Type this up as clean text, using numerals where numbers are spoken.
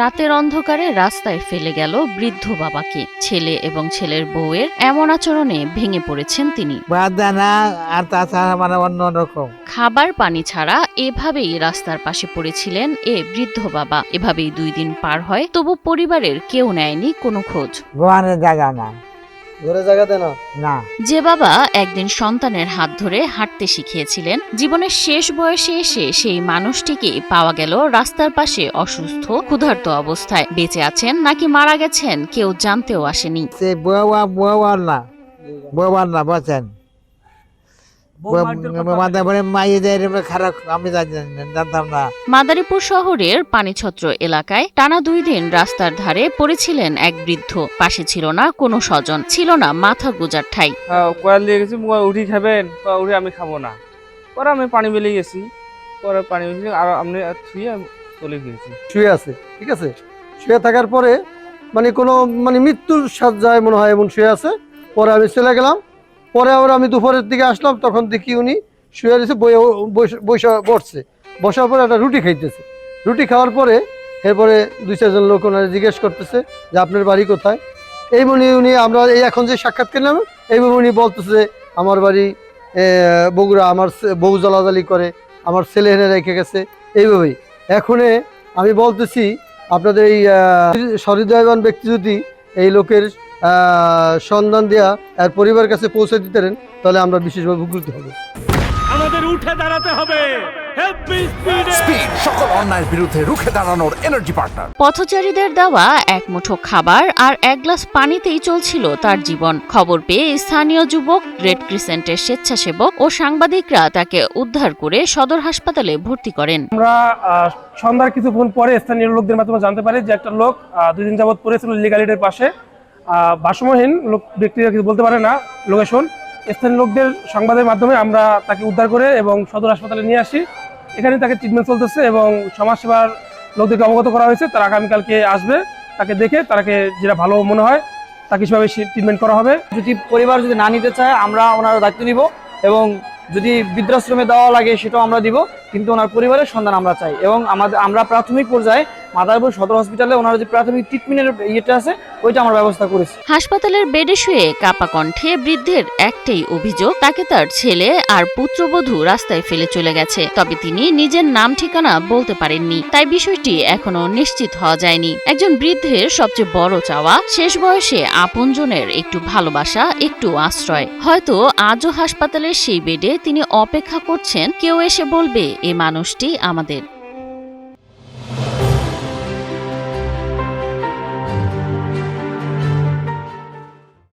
রাতের অন্ধকারে রাস্তায় ফেলে গেল বৃদ্ধ বাবাকে। ছেলে এবং ছেলের বউয়ের এমন আচরণে ভেঙে পড়েছেন তিনি। আর তাছাড়া মানে অন্যরকম খাবার পানি ছাড়া এভাবেই রাস্তার পাশে পড়েছিলেন এ বৃদ্ধ বাবা। এভাবেই 2 দিন পার হয়, তবু পরিবারের কেউ নেয়নি কোনো খোঁজ। গোয়ানের জায়গা না, ঘরে জায়গা দেয় না। না। যে বাবা একদিন সন্তানের হাত ধরে হাঁটতে শিখিয়েছিলেন, জীবনের শেষ বয়সে এসে সেই মানুষটিকে পাওয়া গেল রাস্তার পাশে অসুস্থ, ক্ষুধার্ত অবস্থায়। বেঁচে আছেন নাকি মারা গেছেন কেউ জানতেও আসেনি। সে বউয়ার না বলছেন মাইয়েদের খারাপ, আমি জানতাম না। মাদারীপুর শহরের পানিছত্র এলাকায় টানা 2 দিন রাস্তার ধারে পড়েছিলেন এক বৃদ্ধ। পাশে ছিল না কোনো স্বজন, ছিল না মাথা গোজার ঠাই। কয়াল দিয়ে গেছি, উঠি খাবেন, উঠি আমি খাবো না। পরে আমি পানি বেলে গেছি, পরে পানি বেলে আর আমি ছুঁয়ে চলে গিয়েছি। শুয়ে আছে, ঠিক আছে। শুয়ে থাকার পরে মানে কোনো মানে মৃত্যুর সাজ্জায় মনে হয় এমন শুয়ে আছে। পরে আমি চলে গেলাম। পরে আবার আমি দুপুরের দিকে আসলাম, তখন দেখি উনি শুয়ে রয়েছে, বসছে। বসার পরে একটা রুটি খাইতেছে। রুটি খাওয়ার পরে এরপরে 2-4 জন লোক ওনারা জিজ্ঞেস করতেছে যে আপনার বাড়ি কোথায়। এই উনি আমরা এই এখন যে সাক্ষাৎ করলাম, এইভাবে উনি বলতেছে আমার বাড়ি বগুড়া, আমার বউ জ্বালাজালি করে, আমার ছেলে এনে রেখে গেছে, এইভাবেই। এখনে আমি বলতেছি আপনাদের এই সহৃদয়বান ব্যক্তি যদি এই লোকের সন্ধান দেয়া আর পরিবারের কাছে পৌঁছে দিতে পারেন, তাহলে আমরা বিশেষভাবে উপকৃত হব। আমাদের উঠে দাঁড়াতে হবে। স্পিড, সকল অন্যায়ের বিরুদ্ধে রুখে দাঁড়ানোর এনার্জি পার্টনার। পথচারীদের দেওয়া এক মুঠো খাবার আর 1 গ্লাস পানিতেই চলছিল তার জীবন। খবর পেয়ে স্থানীয় যুবক, রেড ক্রিসেন্টের স্বেচ্ছাসেবক ও সাংবাদিকরা তাকে উদ্ধার করে সদর হাসপাতালে ভর্তি করেন। আমরা সন্ধ্যার কিছুক্ষণ পরে স্থানীয় লোকদের মাধ্যমে জানতে পারি যে একটা লোক 2 দিন যাবৎ পড়েছিল লিগালিটির পাশে। ভারসাম্যহীন লোক, ব্যক্তিরা কিছু বলতে পারে না লোকেশন। স্থানীয় লোকদের সংবাদের মাধ্যমে আমরা তাকে উদ্ধার করে এবং সদর হাসপাতালে নিয়ে আসি। এখানে তাকে ট্রিটমেন্ট চলতেছে এবং সমাজসেবার লোকদেরকে অবগত করা হয়েছে। তারা আগামীকালকে আসবে, তাকে দেখে তাকে যেটা ভালো মনে হয় তাকে সেভাবে ট্রিটমেন্ট করা হবে। যদি পরিবার যদি না নিতে চায়, আমরা ওনার দায়িত্ব নিব এবং যদি বৃদ্ধাশ্রমে দেওয়া লাগে সেটাও আমরা দিব, কিন্তু ওনার পরিবারের সন্ধান আমরা চাই। এবং আমরা প্রাথমিক পর্যায়ে মাদারীপুর সদর হসপিটালে ওনার যে প্রাথমিক ট্রিটমেন্টের ইয়েটা আছে ওইটা আমরা ব্যবস্থা করেছি। হাসপাতালের বেডে শুয়ে কাপা কণ্ঠে বৃদ্ধের একটাই অভিযোগ, তাকে তার ছেলে আর পুত্রবধূ রাস্তায় ফেলে চলে গেছে। তবে তিনি নিজের নাম ঠিকানা বলতে পারেননি, তাই বিষয়টি এখনো নিশ্চিত হওয়া যায়নি। একজন বৃদ্ধের সবচেয়ে বড় চাওয়া শেষ বয়সে আপনজনের একটু ভালোবাসা, একটু আশ্রয়। হয়তো আজও হাসপাতালের সেই বেডে তিনি অপেক্ষা করছেন কেউ এসে বলবে এ মানুষটি আমাদের।